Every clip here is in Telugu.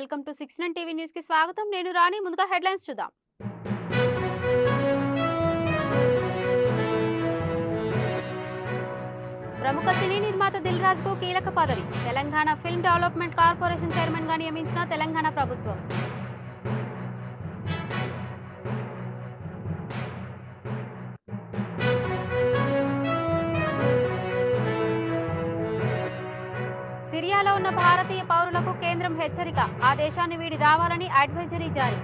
వెల్కమ్ టు 69 టీవీ న్యూస్ కి స్వాగతం. నేను రాణి. ముందుగా హెడ్లైన్స్ చూద్దాం. ప్రముఖ సినీ నిర్మాత దిల్ రాజు కు కీలక పదవి. Telangana film development corporation chairman గా నియమించిన తెలంగాణ ప్రభుత్వం. సిరియాలో ఉన్న భారతీయ పౌరులకు కేంద్రం హెచ్చరిక. ఆ దేశాన్ని వీడి రావాలని అడ్వైజరీ జారీ.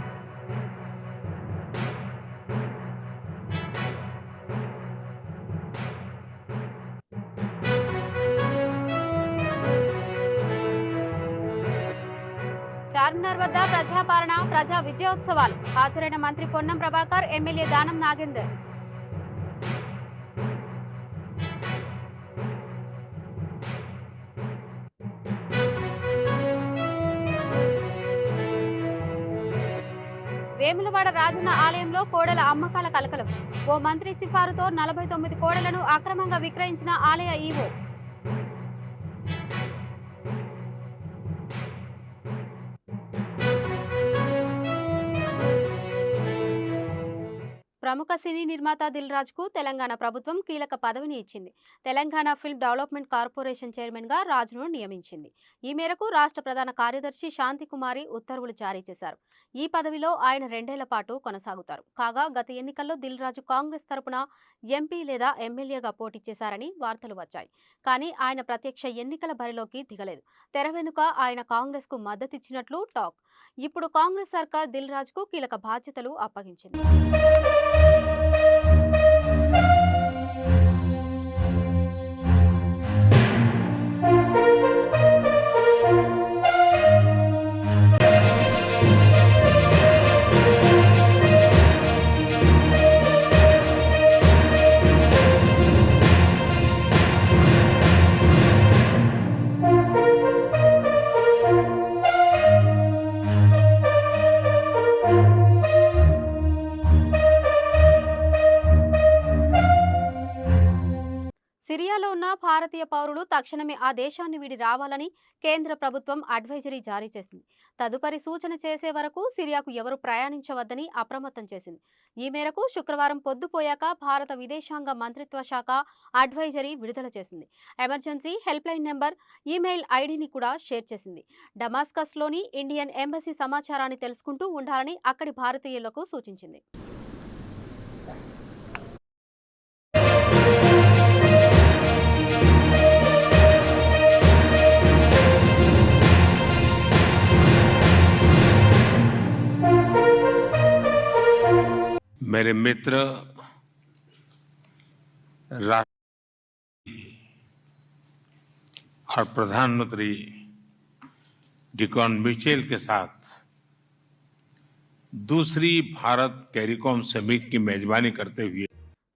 చార్మినార్ వద్ద ప్రజాపాలన, ప్రజా విజయోత్సవాలు. హాజరైన మంత్రి పొన్నం ప్రభాకర్, ఎమ్మెల్యే దానం నాగేందర్. వేములవాడ రాజన్న ఆలయంలో కోడెల అమ్మకాల కలకలం. ఓ మంత్రి సిఫారుతో 49 కోడెలను అక్రమంగా విక్రయించిన ఆలయ ఈవో. ప్రముఖ సినీ నిర్మాత దిల్ రాజు కు తెలంగాణ ప్రభుత్వం కీలక పదవిని ఇచ్చింది. Telangana film development corporation chairman గా రాజును నియమించింది. ఈ మేరకు రాష్ట్ర ప్రధాన కార్యదర్శి శాంతికుమారి ఉత్తర్వులు జారీ చేశారు. ఈ పదవిలో ఆయన 2 ఏళ్ల పాటు కొనసాగుతారు. కాగా గత ఎన్నికల్లో దిల్ రాజు కాంగ్రెస్ తరపున ఎంపీ లేదా ఎమ్మెల్యేగా పోటీ చేశారని వార్తలు వచ్చాయి. కానీ ఆయన ప్రత్యక్ష ఎన్నికల బరిలోకి దిగలేదు. తెర వెనుక ఆయన కాంగ్రెస్ కు మద్దతిచ్చినట్లు టాక్. ఇప్పుడు కాంగ్రెస్ సర్కార్ దిల్ రాజుకు కీలక బాధ్యతలు అప్పగించింది. సిరియాలో ఉన్న భారతీయ పౌరులు తక్షణమే ఆ దేశాన్ని వీడి రావాలని కేంద్ర ప్రభుత్వం అడ్వైజరీ జారీ చేసింది. తదుపరి సూచన చేసే వరకు సిరియాకు ఎవరు ప్రయాణించవద్దని అప్రమత్తం చేసింది. ఈ మేరకు శుక్రవారం పొద్దుపోయాక భారత విదేశాంగ మంత్రిత్వ శాఖ అడ్వైజరీ విడుదల చేసింది. Emergency help line number, email ఐడిని కూడా షేర్ చేసింది. డమాస్కస్లోని ఇండియన్ ఎంబసీ సమాచారాన్ని తెలుసుకుంటూ ఉండాలని అక్కడి భారతీయులకు సూచించింది. मेरे मित्र और प्रधानमंत्री डिकॉन मिचेल के साथ दूसरी भारत कैरिकॉम समिट की मेजबानी करते हुए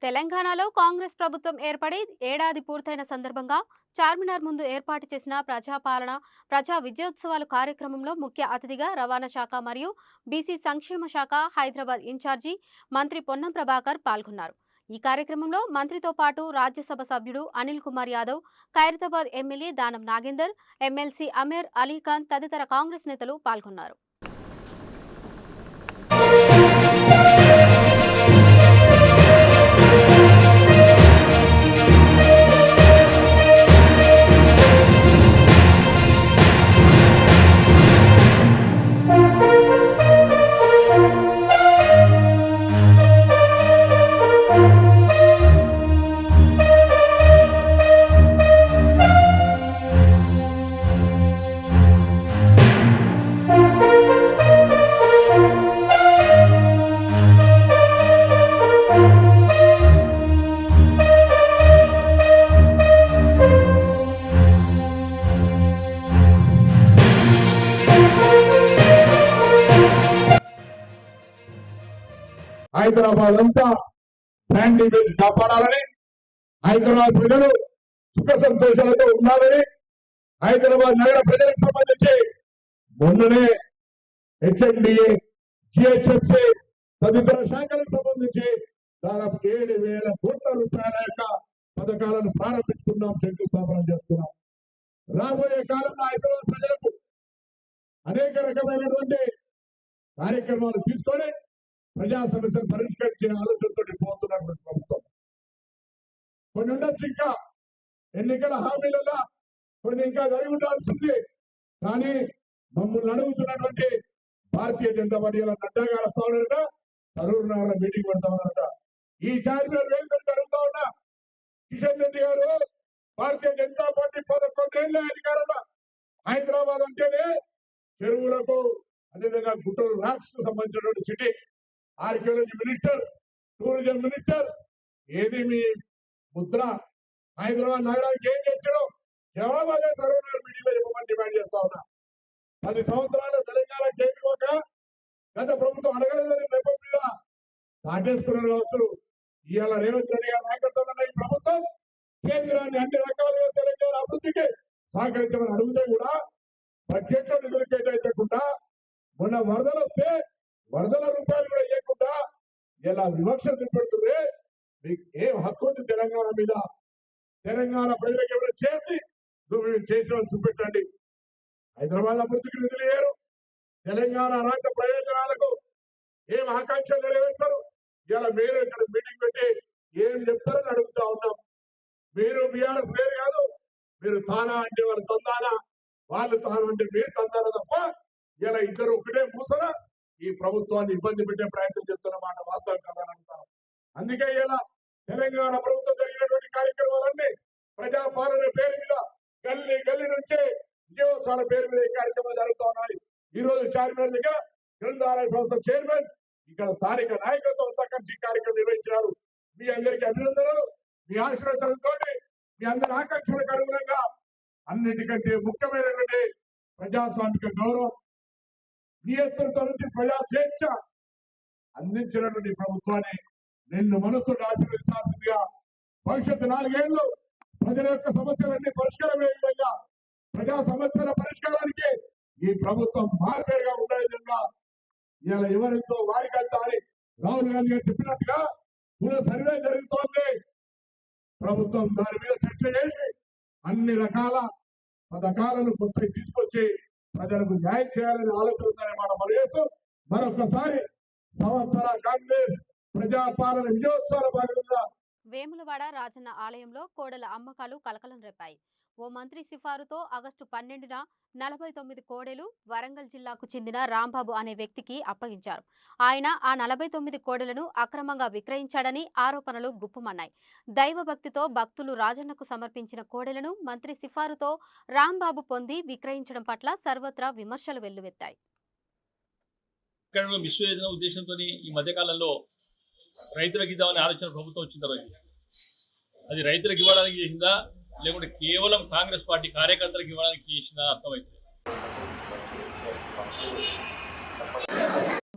తెలంగాణలో కాంగ్రెస్ ప్రభుత్వం ఏర్పడి ఏడాది పూర్తయిన సందర్భంగా చార్మినార్ ముందు ఏర్పాటు చేసిన ప్రజాపాలన, ప్రజా విజయోత్సవాలు కార్యక్రమంలో ముఖ్య అతిథిగా రవాణా శాఖ మరియు బీసీ సంక్షేమ శాఖ హైదరాబాద్ ఇన్ఛార్జి మంత్రి పొన్నం ప్రభాకర్ పాల్గొన్నారు. ఈ కార్యక్రమంలో మంత్రితో పాటు రాజ్యసభ సభ్యుడు అనిల్ కుమార్ యాదవ్, ఖైరతాబాద్ ఎమ్మెల్యే దానం నాగేందర్, ఎమ్మెల్సీ అమీర్ అలీఖాన్ తదితర కాంగ్రెస్ నేతలు పాల్గొన్నారు. హైదరాబాద్ అంతా బ్రాండ్ ఇమేజ్ కాపాడాలని, హైదరాబాద్ ప్రజలు సుఖ సంతోషాలతో ఉండాలని, హైదరాబాద్ నగర ప్రజలకు సంబంధించి మొన్ననే హెచ్ఎండిఏ, జిహెచ్ఎంసీ తదితర శాఖలకు సంబంధించి దాదాపు 7,000 కోట్ల రూపాయల యొక్క పథకాలను ప్రారంభించుకున్నాం, శంకుస్థాపన చేస్తున్నాం. రాబోయే కాలంలో హైదరాబాద్ ప్రజలకు అనేక రకమైనటువంటి కార్యక్రమాలు తీసుకొని ప్రజా సమస్యలు పరిష్కరించే ఆలోచనతో పోతున్నటువంటి ప్రభుత్వం. కొన్ని ఉండొచ్చు, ఇంకా ఎన్నికల హామీలలో కొన్ని ఇంకా జరిగి ఉండాల్సింది. కానీ మమ్మల్ని అడుగుతున్నటువంటి భారతీయ జనతా పార్టీ నడ్డా గారు వస్తా ఉన్నారట, తరూరు నగర మీటింగ్ పెడతా ఉన్నారట. ఈ చార్మినార్ వేదిక జరుగుతా ఉన్నా కిషన్ రెడ్డి గారు భారతీయ జనతా పార్టీ 11 ఏళ్ళ అధికారంలో హైదరాబాద్ అంటేనే చెరువులకు, అదేవిధంగా గుంటూరు ర్యాప్స్ కు సంబంధించినటువంటి city, archaeology minister, tourism minister, ఏది మీ ముద్ర? హైదరాబాద్ నగరానికి ఏం చేర్చడం? జవాబు అదే తరూరు నగర్ మీటింగ్ లో చెప్పమని డిమాండ్ చేస్తా ఉన్నా. 10 సంవత్సరాలు తెలంగాణ కేంద్రీక గత ప్రభుత్వం అడగలేదని నెపం మీద దాటేసుకున్నారు కావచ్చు. ఇవాళ రేవంత్ రెడ్డి గారి నాయకత్వంలో ఈ ప్రభుత్వం కేంద్రాన్ని అన్ని రకాలుగా తెలంగాణ అభివృద్ధికి సహకరించమని అడిగితే కూడా బడ్జెట్ లో నిధులు కేటాయించకుండా, మొన్న వరదలు వస్తే వరదల రూపాయలు కూడా ఇవ్వకుండా ఇలా వివక్షలు చూపెడుతుంటే మీకు ఏం హక్కు ఉంది తెలంగాణ మీద? తెలంగాణ ప్రజలకు ఎవరైనా చేసి నువ్వు చేసిన చూపెట్టండి. హైదరాబాద్ అభివృద్ధికి నిధులు లేరు, తెలంగాణ రాష్ట్ర ప్రయోజనాలకు ఏం ఆకాంక్షలు నెరవేర్చారు? ఇలా మీరు ఇక్కడ మీటింగ్ పెట్టి ఏం చెప్తారని అడుగుతా ఉన్నాం. మీరు బీఆర్ఎస్ వేరు కాదు, మీరు తానా అంటే వాళ్ళు తందానా, వాళ్ళు తాను అంటే మీరు తందానా తప్ప ఇలా ఇద్దరు ఒకటే మూసన ఈ ప్రభుత్వాన్ని ఇబ్బంది పెట్టే ప్రయత్నం చేస్తున్నమాట వాస్తవం కదా అంటారు. అందుకే ఇలా తెలంగాణ ప్రభుత్వం జరిగినటువంటి కార్యక్రమాలన్నీ ప్రజాపాలన పేరు మీద గల్లీ గల్లీ నుంచే విజయోత్సవాల పేరు మీద ఈ కార్యక్రమాలు జరుగుతూ ఉన్నాయి. ఈ రోజు చార్మినార్ దగ్గర గ్రంథాలయ సంస్థ చైర్మన్ ఇక్కడ స్థానిక నాయకత్వం అంతా కలిసి కార్యక్రమం నిర్వహించినారు. మీ అందరికీ అభినందనలు. మీ ఆశీర్వాదంతో మీ అందరి ఆకాంక్షలకు అనుగుణంగా అన్నిటికంటే ముఖ్యమైనటువంటి ప్రజాస్వామిక గౌరవం, నియంత్రణతో నుంచి ప్రజా స్వేచ్ఛ అందించినటువంటి ప్రభుత్వాన్ని నిన్ను మనసుతో ఆశీర్వదించాల్సిందిగా భవిష్యత్తు 4 ఏళ్లు ప్రజల యొక్క సమస్యలన్నీ పరిష్కారమే విధంగా, ప్రజా సమస్యల పరిష్కారానికి ఈ ప్రభుత్వం మార్పేరుగా ఉండే విధంగా ఇలా ఎవరితో వారికంతా అని రాహుల్ గాంధీ గారు చెప్పినట్టుగా పునః సర్వే జరుగుతోంది. ప్రభుత్వం దాని మీద చర్చ చేసి అన్ని రకాల పథకాలను కొత్త తీసుకొచ్చి ప్రజలకు న్యాయం చేయాలని ఆలోచన ఉందని మనం మనవేస్తూ మరొకసారి సంవత్సర కాంగ్రెస్ ప్రజాపాలన విజయోత్సవాల భాగంగా వేములవాడ రాజన్న ఆలయంలో కోడెల అమ్మకాలు కలకలం రేపాయి. ఓ మంత్రి సిఫారుతో ఆగస్టు 12న 49 కోడెలు వరంగల్ జిల్లాకు చెందిన రాంబాబు అనే వ్యక్తికి అప్పగించారు. ఆయన ఆ 49 కోడెలను అక్రమంగా విక్రయించాడని ఆరోపణలు గుప్పుమన్నాయి. దైవభక్తితో భక్తులు రాజన్నకు సమర్పించిన కోడెలను మంత్రి సిఫారుతో రాంబాబు పొంది విక్రయించడం పట్ల సర్వత్రా విమర్శలు వెల్లువెత్తాయి. ఉద్దేశంతో ఈ మధ్యకాలంలో రైతులకు ఇద్దామనే ఆలోచన ప్రభుత్వం వచ్చిన తర్వాత అది రైతులకు ఇవ్వడానికి చేసిందా లేకుంటే కేవలం కాంగ్రెస్ పార్టీ కార్యకర్తలకు ఇవ్వడానికి చేసిందా అర్థమైంది.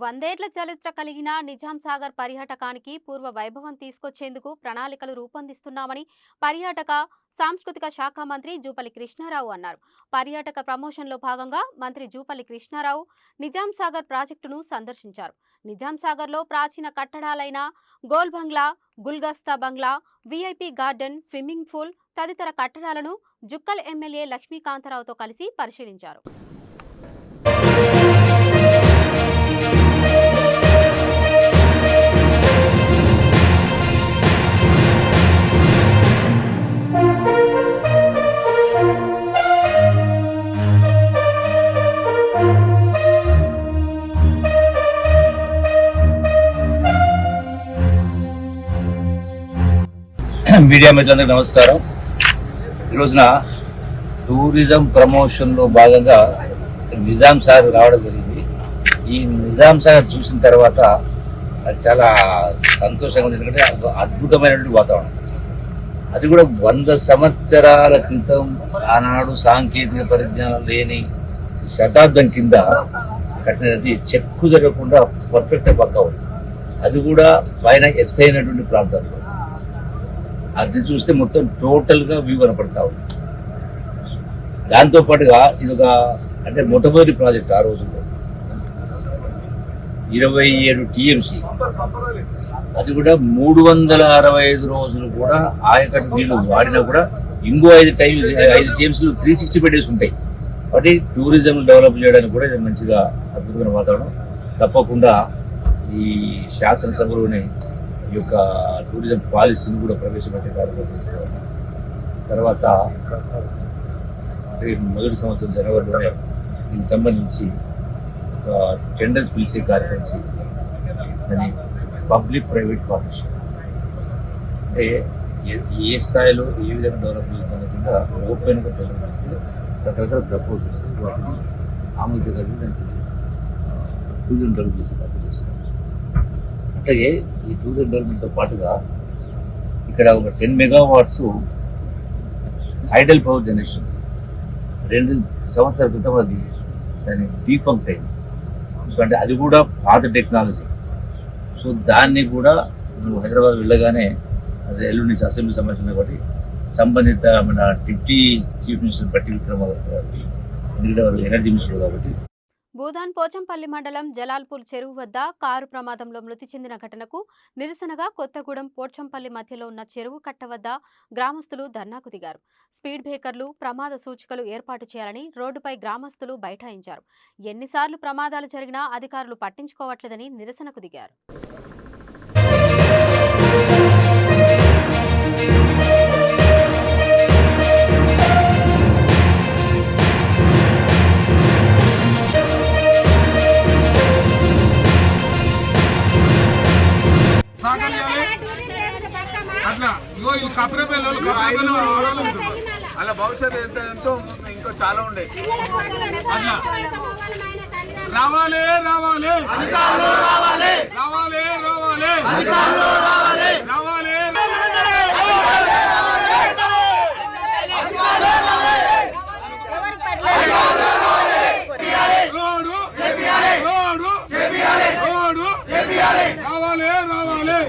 100 ఏళ్ల చరిత్ర కలిగిన నిజాం సాగర్ పర్యాటకానికి పూర్వ వైభవం తీసుకొచ్చేందుకు ప్రణాళికలు రూపొందిస్తున్నామని పర్యాటక సాంస్కృతిక శాఖ మంత్రి జూపల్లి కృష్ణారావు అన్నారు. పర్యాటక ప్రమోషన్లో భాగంగా మంత్రి జూపల్లి కృష్ణారావు నిజాం సాగర్ ప్రాజెక్టును సందర్శించారు. నిజాం సాగర్లో ప్రాచీన కట్టడాలైన గోల్ బంగ్లా, గుల్గస్తా బంగ్లా, విఐపి గార్డెన్, స్విమ్మింగ్ పూల్ తదితర కట్టడాలను జుక్కల్ ఎమ్మెల్యే లక్ష్మీకాంతరావుతో కలిసి పరిశీలించారు. మీడియా మిత్రులందరికీ నమస్కారం. ఈ రోజున టూరిజం ప్రమోషన్లో భాగంగా నిజాం సాగర్ రావడం జరిగింది. ఈ నిజాం సాగర్ చూసిన తర్వాత అది చాలా సంతోషంగా ఉంది. ఎందుకంటే అద్భుతమైనటువంటి వాతావరణం, అది కూడా 100 సంవత్సరాల క్రితం ఆనాడు సాంకేతిక పరిజ్ఞానం లేని శతాబ్దం కింద కట్టినది చెక్కు జరగకుండా పర్ఫెక్ట్గా పక్కా ఉంది. అది కూడా పైన ఎత్తైనటువంటి ప్రాంతాల్లో అది చూస్తే మొత్తం టోటల్గా వ్యూ కనపడతా ఉంది. దాంతోపాటుగా ఇది ఒక అంటే మొట్టమొదటి ప్రాజెక్ట్ ఆ రోజుల్లో 27 టీఎంసీ, అది కూడా 365 రోజులు కూడా ఆయకట్టు నీళ్లు వాడినా కూడా ఇంకో 5 టీఎంసీలు 360 బెడ్స్ ఉంటాయి. కాబట్టి టూరిజం డెవలప్ చేయడానికి కూడా ఇది మంచిగా అద్భుతమైన వాతావరణం. తప్పకుండా ఈ శాసనసభలోనే ఈ యొక్క టూరిజం పాలసీని కూడా ప్రవేశపెట్టే కార్యక్రమం చేస్తూ ఉన్నాం. తర్వాత మొదటి సంవత్సరం జనవరిలోనే దీనికి సంబంధించి టెండర్స్ పిలిచే కార్యక్రమం చేసి దాన్ని పబ్లిక్ ప్రైవేట్ పార్ట్నర్షిప్ అంటే ఏ స్థాయిలో ఏ విధంగా డెవలప్ చేయాలనే కింద ఓపెన్గా డెవలప్ చేసి రకరకాల ప్రపోజల్స్ వాటిని ఆమోదించగలిగి దానికి టూరిజం డెవలప్ చేసే కార్యక్రమం చేస్తాం. అట్లాగే ఈ టూరిజం డెవలప్మెంట్తో పాటుగా ఇక్కడ ఒక 10 మెగావాట్స్ హైడల్ పవర్ జనరేషన్ 2 సంవత్సరాల క్రితం అది దాన్ని డీఫంక్ట్ అయింది. సో అంటే అది కూడా పాత టెక్నాలజీ. సో దాన్ని కూడా నువ్వు హైదరాబాద్ వెళ్ళగానే అదే ఎల్లుండి నుంచి అసెంబ్లీ సమావేశం కాబట్టి సంబంధిత మన డిప్యూటీ చీఫ్ మినిస్టర్ బట్టి విక్రమార్క గారికి, ఎందుకంటే వారు ఎనర్జీ మినిస్టర్ కాబట్టి. భూదాన్ పోచంపల్లి మండలం జలాల్పూర్ చెరువు వద్ద కారు ప్రమాదంలో మృతి చెందిన ఘటనకు నిరసనగా కొత్తగూడెం పోచంపల్లి మధ్యలో ఉన్న చెరువు కట్ట వద్ద గ్రామస్తులు ధర్నాకు దిగారు. స్పీడ్ బ్రేకర్లు, ప్రమాద సూచికలు ఏర్పాటు చేయాలని రోడ్డుపై గ్రామస్తులు బైఠాయించారు. ఎన్నిసార్లు ప్రమాదాలు జరిగినా అధికారులు పట్టించుకోవట్లేదని నిరసనకు దిగారు. అట్లా ఇగో ఈ కప్రే పిల్లలు అలా భవిష్యత్తు ఎంతో ఇంకా చాలా ఉండే. అట్లా రావాలి రావాలి రావాలి రావాలి రావాలి రావాలి రోడ్డు రోడ్డు రోడ్డు రావాలి రావాలి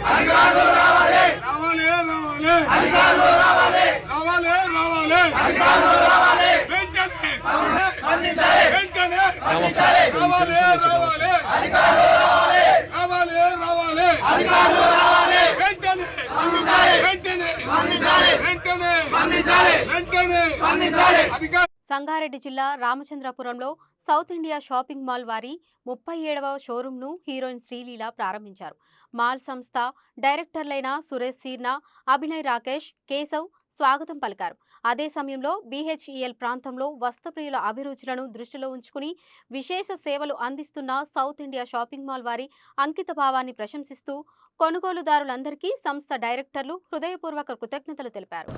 సంగారెడ్డి జిల్లా రామచంద్రపురంలో సౌత్ ఇండియా షాపింగ్ మాల్ వారి 37వ షోరూంను హీరోయిన్ శ్రీలీల ప్రారంభించారు. మాల్ సంస్థ డైరెక్టర్లైన సురేష్ సీర్నా, అభినయ్ రాకేష్, కేశవ్ స్వాగతం పలికారు. అదే సమయంలో బీహెచ్ఈఎల్ ప్రాంతంలో వస్త్రప్రియుల అభిరుచులను దృష్టిలో ఉంచుకుని విశేష సేవలు అందిస్తున్న సౌత్ ఇండియా షాపింగ్ మాల్ వారి అంకిత భావాన్ని ప్రశంసిస్తూ కొనుగోలుదారులందరికీ సంస్థ డైరెక్టర్లు హృదయపూర్వక కృతజ్ఞతలు తెలిపారు.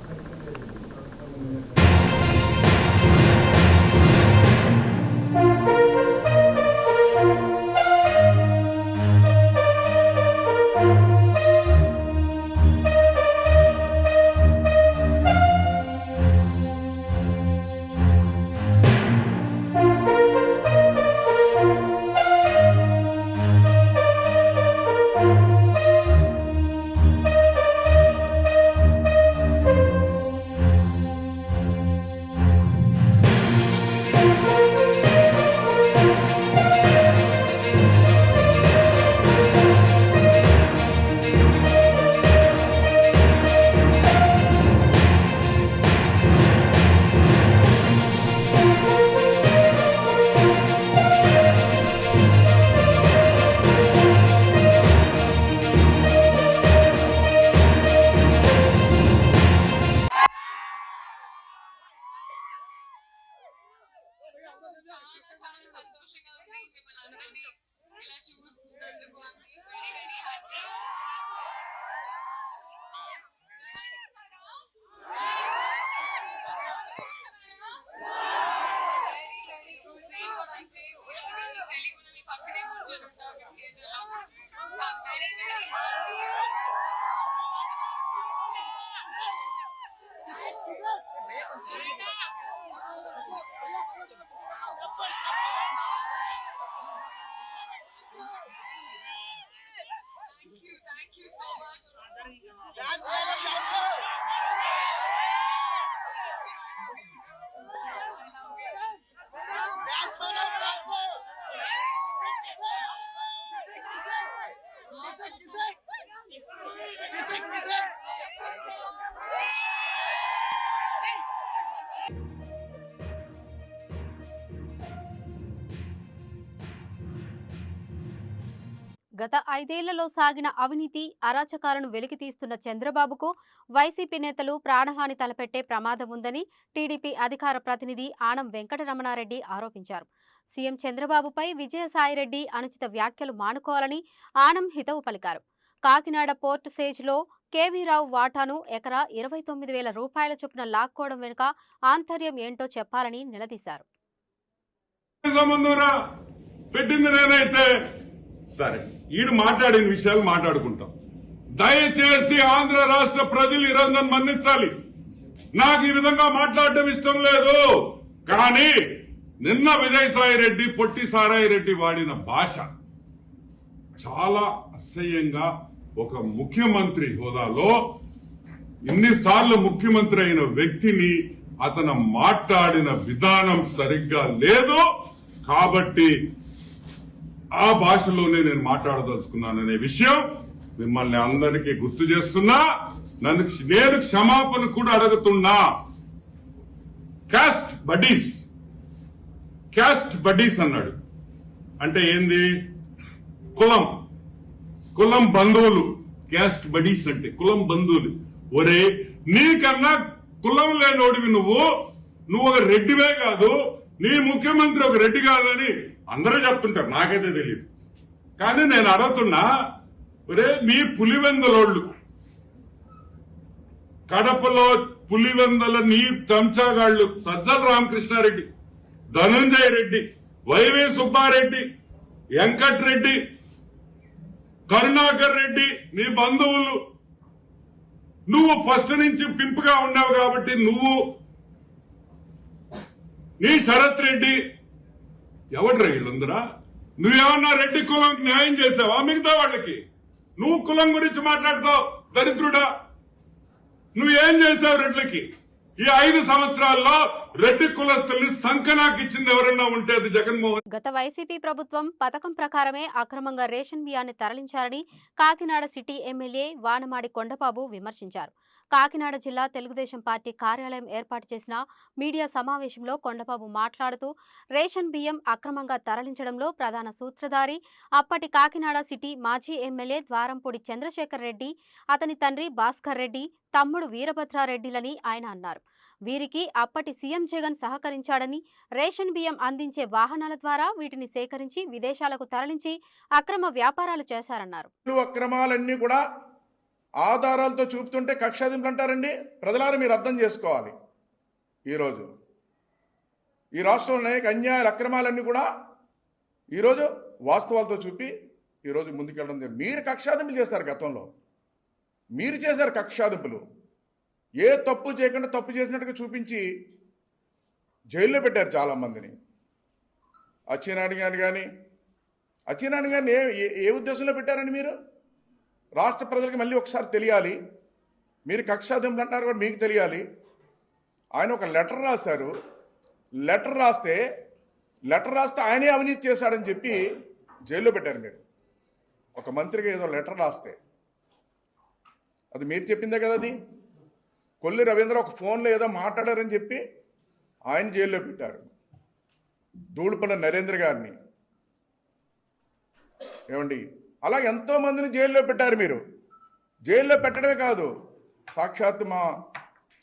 గత 5 ఏళ్లలో సాగిన అవినీతి అరాచకాలను వెలికితీస్తున్న చంద్రబాబుకు వైసీపీ నేతలు ప్రాణహాని తలపెట్టే ప్రమాదం ఉందని టీడీపీ అధికార ప్రతినిధి ఆనం వెంకటరమణారెడ్డి ఆరోపించారు. సీఎం చంద్రబాబుపై విజయసాయిరెడ్డి అనుచిత వ్యాఖ్యలు మానుకోవాలని ఆనం హితవు పలికారు. కాకినాడ పోర్టు సేజ్లో కేవీరావు వాటాను ఎకరా 29,000 రూపాయల చొప్పున లాక్కోవడం వెనుక ఆంతర్యం ఏంటో చెప్పాలని నిలదీశారు. పెట్టింది నేనైతే సరే, ఈడు మాట్లాడిన విషయాలు మాట్లాడుకుంటాం. దయచేసి ఆంధ్ర రాష్ట్ర ప్రజలు ఈ రోజు నన్ను మన్నించాలి. నాకు ఈ విధంగా మాట్లాడటం ఇష్టం లేదు. కానీ నిన్న విజయసాయి రెడ్డి, పొట్టి సారాయి రెడ్డి వాడిన భాష చాలా అసహ్యంగా, ఒక ముఖ్యమంత్రి హోదాలో ఇన్నిసార్లు ముఖ్యమంత్రి అయిన వ్యక్తిని అతను మాట్లాడిన విధానం సరిగ్గా లేదు. కాబట్టి ఆ భాషలోనే నేను మాట్లాడదలుచుకున్నాననే విషయం మిమ్మల్ని అందరికీ గుర్తు చేస్తున్నా. నేను క్షమాపణ కూడా అడుగుతున్నా. క్యాస్ట్ బడీస్ అన్నాడు అంటే ఏంది? కులం బంధువులు. క్యాస్ట్ బడీస్ అంటే కులం బంధువులు. ఒరే, నీకన్నా కులం లేనోడివి నువ్వు ఒక రెడ్డివే కాదు, నీ ముఖ్యమంత్రి ఒక రెడ్డి కాదని అందరూ చెప్తుంటారు, నాకైతే తెలియదు. కానీ నేను అడుగుతున్నా, ఒరే మీ పులివెందలోళ్ళు, కడపలో పులివెందల నీ చెంచాగాళ్లు సజ్జల రామకృష్ణారెడ్డి, ధనుంజయ రెడ్డి, వైవి సుబ్బారెడ్డి, వెంకట్రెడ్డి, కరుణాకర్ రెడ్డి నీ బంధువులు. నువ్వు ఫస్ట్ నుంచి పింపుగా ఉన్నావు కాబట్టి నువ్వు, నీ శరత్ రెడ్డి, ఎవడ్రా వీళ్ళందరా? నువ్వేమన్నా రెడ్డి కులంకి న్యాయం చేసావా మిగతా వాళ్ళకి? నువ్వు కులం గురించి మాట్లాడతావు, దరిద్రుడా. నువ్వేం చేసావు రెడ్లకి? ఈ 5 సంవత్సరాల్లో రెడ్డి కులస్తుల్ని సంకనాకి ఇచ్చింది ఎవరన్నా ఉంటే అది జగన్మోహన్. గత వైసీపీ ప్రభుత్వం పథకం ప్రకారమే అక్రమంగా రేషన్ బియ్యాన్ని తరలించారని కాకినాడ సిటీ ఎమ్మెల్యే వానమాడి కొండబాబు విమర్శించారు. కాకినాడ జిల్లా తెలుగుదేశం పార్టీ కార్యాలయం ఏర్పాటు చేసిన మీడియా సమావేశంలో కొండబాబు మాట్లాడుతూ, రేషన్ బియ్యం అక్రమంగా తరలించడంలో ప్రధాన సూత్రధారి అప్పటి కాకినాడ సిటీ మాజీ ఎమ్మెల్యే ద్వారంపూడి చంద్రశేఖర్ రెడ్డి, అతని తండ్రి భాస్కర్ రెడ్డి, తమ్ముడు వీరభద్రారెడ్డిలని ఆయన అన్నారు. వీరికి అప్పటి సీఎం జగన్ సహకరించాడని, రేషన్ బియ్యం అందించే వాహనాల ద్వారా వీటిని సేకరించి విదేశాలకు తరలించి అక్రమ వ్యాపారాలు చేశారన్నారు. అక్రమాలన్నీ కూడా ఆధారాలతో చూపుతుంటే కక్షాదింపులు అంటారండి. ప్రజలారా మీరు అర్థం చేసుకోవాలి. ఈరోజు ఈ రాష్ట్రంలో అనేక అన్యాయాలు, అక్రమాలన్నీ కూడా ఈరోజు వాస్తవాలతో చూపి ఈరోజు ముందుకెళ్ళడం జరిగింది. మీరు కక్షాదింపులు చేస్తారు. గతంలో మీరు చేశారు కక్షాదింపులు. ఏ తప్పు చేయకుండా తప్పు చేసినట్టుగా చూపించి జైల్లో పెట్టారు చాలామందిని. అచ్చెన్నాయుడు గారిని ఏ ఉద్దేశంలో పెట్టారని మీరు రాష్ట్ర ప్రజలకు మళ్ళీ ఒకసారి తెలియాలి. మీరు కక్షాదింపులు అంటారు కూడా మీకు తెలియాలి. ఆయన ఒక లెటర్ రాశారు. లెటర్ రాస్తే ఆయనే అవినీతి చేశాడని చెప్పి జైల్లో పెట్టారు. మీరు ఒక మంత్రికి ఏదో లెటర్ రాస్తే అది మీరు చెప్పిందే కదా. అది కొల్లి రవీంద్ర ఒక ఫోన్లో ఏదో మాట్లాడారని చెప్పి ఆయన జైల్లో పెట్టారు. ధూళిపల్లి నరేంద్ర గారిని, ఏమండి, అలా ఎంతోమందిని జైల్లో పెట్టారు. మీరు జైల్లో పెట్టడమే కాదు, సాక్షాత్తు మా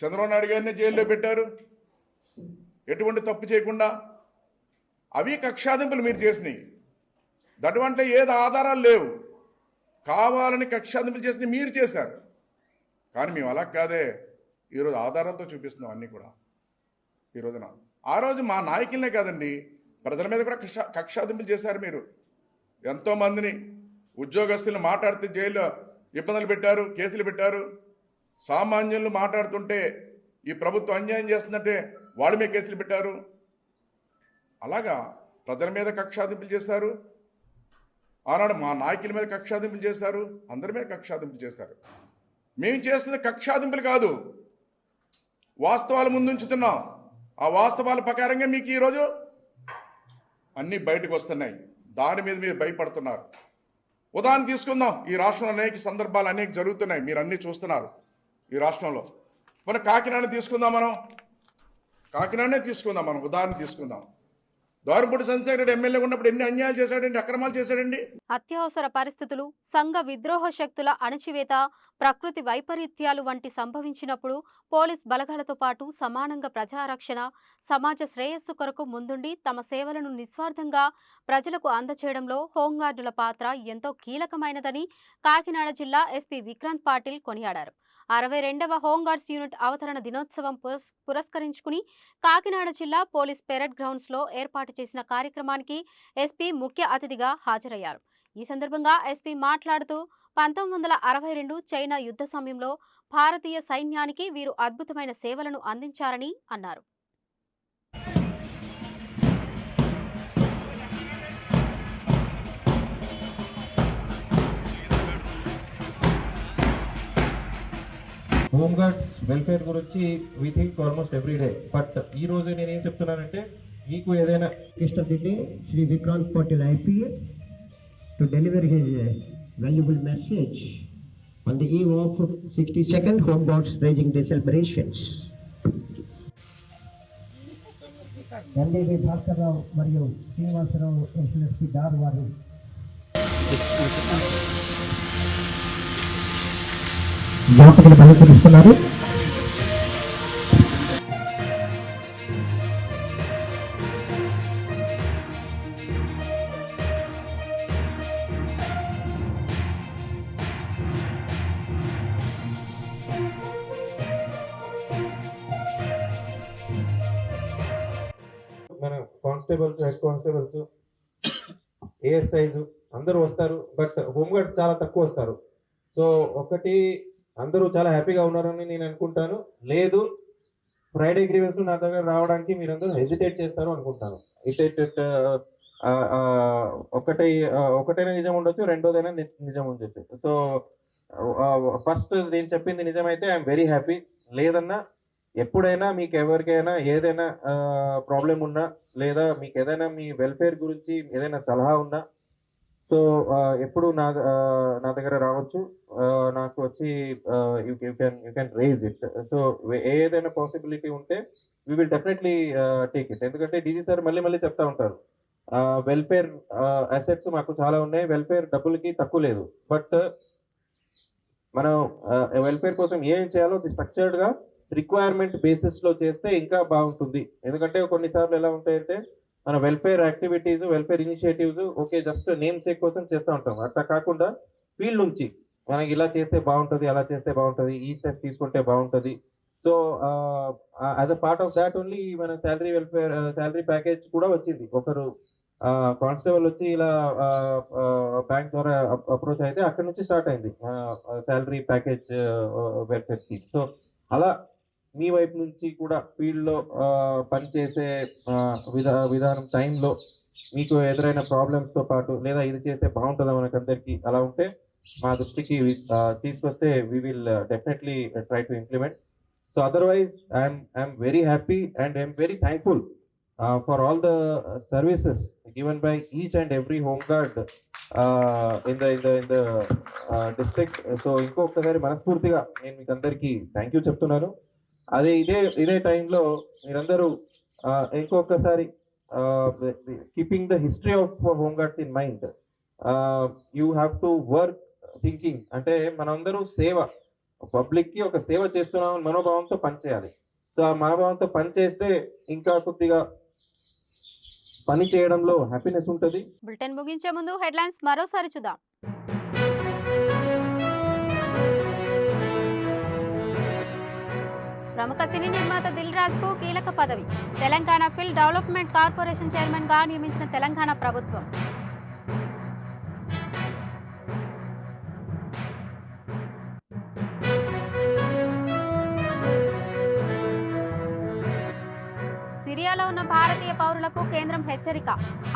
చంద్రబాబు నాయుడు గారిని జైల్లో పెట్టారు ఎటువంటి తప్పు చేయకుండా. అవి కక్షాదింపులు మీరు చేసినాయి. అటువంటి ఏది ఆధారాలు లేవు, కావాలని కక్షాదింపులు చేసినవి మీరు చేశారు. కానీ మేము అలా కాదే, ఈరోజు ఆధారాలతో చూపిస్తున్నాం అన్నీ కూడా. ఈరోజున ఆ రోజు మా నాయకులనే కాదండి, ప్రజల మీద కూడా కక్షాదింపులు చేశారు. మీరు ఎంతోమందిని ఉద్యోగస్తులను మాట్లాడితే జైల్లో ఇబ్బందులు పెట్టారు, కేసులు పెట్టారు. సామాన్యులు మాట్లాడుతుంటే ఈ ప్రభుత్వం అన్యాయం చేస్తుందంటే వాళ్ళ మీద కేసులు పెట్టారు. అలాగా ప్రజల మీద కక్షాదింపులు చేశారు. ఆనాడు మా నాయకుల మీద కక్షాదింపులు చేశారు, అందరి మీద కక్షాదింపులు చేశారు. మేము చేస్తున్న కక్షాదింపులు కాదు, వాస్తవాలు ముందుంచుతున్నాం. ఆ వాస్తవాల ప్రకారంగా మీకు ఈరోజు అన్నీ బయటకు వస్తున్నాయి. దాని మీద మీరు భయపడుతున్నారు. ఉదాహరణ తీసుకుందాం. ఈ రాష్ట్రంలో అనేక సందర్భాలు అనేక జరుగుతున్నాయి, మీరు అన్నీ చూస్తున్నారు. ఈ రాష్ట్రంలో మన కాకినాడ తీసుకుందాం. మనం ఉదాహరణ తీసుకుందాం. దోరంపూడి చంద్రశేఖర్ రెడ్డి ఎమ్మెల్యే ఉన్నప్పుడు ఎన్ని అన్యాయాలు చేశాడండి, అక్రమాలు చేశాడండి. అత్యవసర పరిస్థితులు, సంఘ విద్రోహ శక్తుల అణచివేత, ప్రకృతి వైపరీత్యాలు వంటి సంభవించినప్పుడు పోలీస్ బలగాలతో పాటు సమానంగా ప్రజారక్షణ, సమాజ శ్రేయస్సు కొరకు ముందుండి తమ సేవలను నిస్వార్థంగా ప్రజలకు అందచేయడంలో హోంగార్డుల పాత్ర ఎంతో కీలకమైనదని కాకినాడ జిల్లా ఎస్పీ విక్రాంత్ పాటిల్ కొనియాడారు. 62వ హోంగార్డ్స్ యూనిట్ అవతరణ దినోత్సవం పురస్కరించుకుని కాకినాడ జిల్లా పోలీస్ పెరేడ్ గ్రౌండ్స్ లో ఏర్పాటు చేసిన కార్యక్రమానికి ఎస్పీ ముఖ్య అతిథిగా హాజరయ్యారు. ఈ సందర్భంగా ఎస్పీ మాట్లాడుతూ 1962 చైనా యుద్ధ సమయంలో భారతీయ సైన్యానికి వీరు అద్భుతమైన సేవలను అందించారని అన్నారు. హోమ్ గార్డ్స్ వెల్ఫేర్ గురించి we think almost every day. But ఈ రోజు నేనేం చెప్తున్నానంటే, మీకు ఏదైనా Yesterday, Shri Vikrant Patil IPS to deliver his valuable message on the eve of 62nd Home Guards Raising Day celebrations. MDV Bhaskar Rao మరియు శ్రీనివాసరావు ఎస్ఎస్పి దార్ వారు జ్ఞాపకులు బలపరుస్తున్నారు. మన కానిస్టేబుల్స్, హెడ్ కానిస్టేబుల్స్, ఏఎస్ఐస్ అందరూ వస్తారు. బట్ హోంగార్డ్స్ చాలా తక్కువ వస్తారు. సో ఒకటి, అందరూ చాలా హ్యాపీగా ఉన్నారని నేను అనుకుంటాను. లేదు, ఫ్రైడే గ్రీవెన్స్ నా దగ్గర రావడానికి మీరందరూ హెజిటేట్ చేస్తారు అనుకుంటాను. ఒకటైనా నిజం ఉండొచ్చు, రెండోదైనా నిజం ఉండొచ్చు. సో ఫస్ట్ నేను చెప్పింది నిజమైతే ఐఎమ్ వెరీ హ్యాపీ. లేదన్నా ఎప్పుడైనా మీకు ఎవరికైనా ఏదైనా ప్రాబ్లం ఉన్నా, లేదా మీకు ఏదైనా మీ వెల్ఫేర్ గురించి ఏదైనా సలహా ఉన్నా, సో ఎప్పుడు నా దగ్గర రావచ్చు. నాకు వచ్చి you can raise it. So ఏదైనా పాసిబిలిటీ ఉంటే we will definitely take it. ఎందుకంటే డీజీ సార్ మళ్ళీ చెప్తా ఉంటారు, వెల్ఫేర్ అసెట్స్ మాకు చాలా ఉన్నాయి, వెల్ఫేర్ డబ్బులకి తక్కువ లేదు. బట్ మనం వెల్ఫేర్ కోసం ఏం చేయాలో స్ట్రక్చర్డ్గా రిక్వైర్మెంట్ బేసిస్లో చేస్తే ఇంకా బాగుంటుంది. ఎందుకంటే కొన్నిసార్లు ఎలా ఉంటాయంటే, మన welfare activities, welfare initiatives okay just name sake కోసం చేస్తూ ఉంటాం. అట్లా కాకుండా ఫీల్డ్ నుంచి మనకి ఇలా చేస్తే బాగుంటుంది, అలా చేస్తే బాగుంటుంది, ఈ స్టెప్ తీసుకుంటే బాగుంటుంది. So as a part of that only మన శాలరీ ప్యాకేజ్ కూడా వచ్చింది. ఒకరు కానిస్టేబుల్ వచ్చి ఇలా బ్యాంక్ ద్వారా అప్రోచ్ అయితే అక్కడ నుంచి స్టార్ట్ అయింది salary package welfare scheme. So అలా మీ వైపు నుంచి కూడా ఫీల్డ్లో పనిచేసే విధానం టైంలో మీకు ఎదురైన ప్రాబ్లమ్స్తో పాటు, లేదా ఇది చేస్తే బాగుంటుందా మనకందరికీ, అలా ఉంటే మా దృష్టికి తీసుకొస్తే we will definitely try to implement. So otherwise I'm very happy and I'm very thankful for all the services given by each and every home guard in the district. So ఇంకొకసారి మనస్ఫూర్తిగా నేను మీకు అందరికీ థ్యాంక్ యూ చెప్తున్నాను. అదే ఇదే టైంలో మీరందరూ ఇంకొకసారి keeping the history of home guards in mind, you have to work thinking. అంటే మనందరూ సేవ, పబ్లిక్కి ఒక సేవ చేస్తున్నాం మనోభావంతో పనిచేయాలి. సో ఆ మనోభావంతో పనిచేస్తే ఇంకా కొద్దిగా పని చేయడంలో హ్యాపీనెస్ ఉంటుంది. బులెటిన్ ముగించే ముందు హెడ్లైన్స్ మరోసారి చూద్దాం. ప్రముఖ సినీ నిర్మాత దిల్ రాజు కు కీలక పదవి. Telangana film development corporation chairman గా నియమించిన తెలంగాణ ప్రభుత్వం. సిరియాలో ఉన్న భారతీయ పౌరులకు కేంద్రం హెచ్చరిక.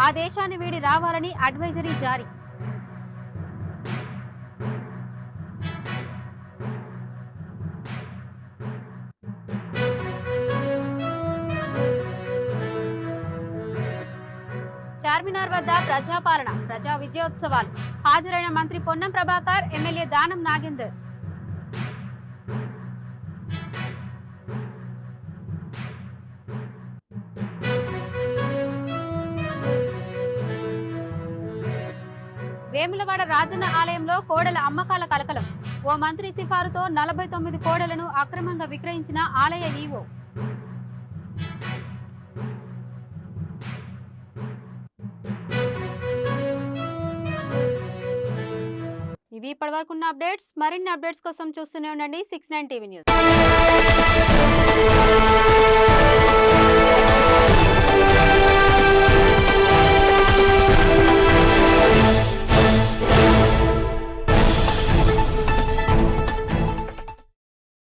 ఆ దేశాన్ని వీడి రావాలని అడ్వైజరీ జారీ. చార్మినార్ వద్ద ప్రజాపాలన, ప్రజా విజయోత్సవాలు. హాజరైన మంత్రి పొన్నం ప్రభాకర్, ఎమ్మెల్యే దానం నాగేందర్. వేములవాడ రాజన్న ఆలయంలో కోడెల అమ్మకాల కలకలం. ఓ మంత్రి సిఫారుతో 49 కోడెలను అక్రమంగా విక్రయించిన ఆలయ ఈవో. ఇవి ఇప్పటివరకున్న అప్డేట్స్. మరిన్ని అప్డేట్స్ కోసం చూస్తూనే ఉండండి 69 టీవీ న్యూస్.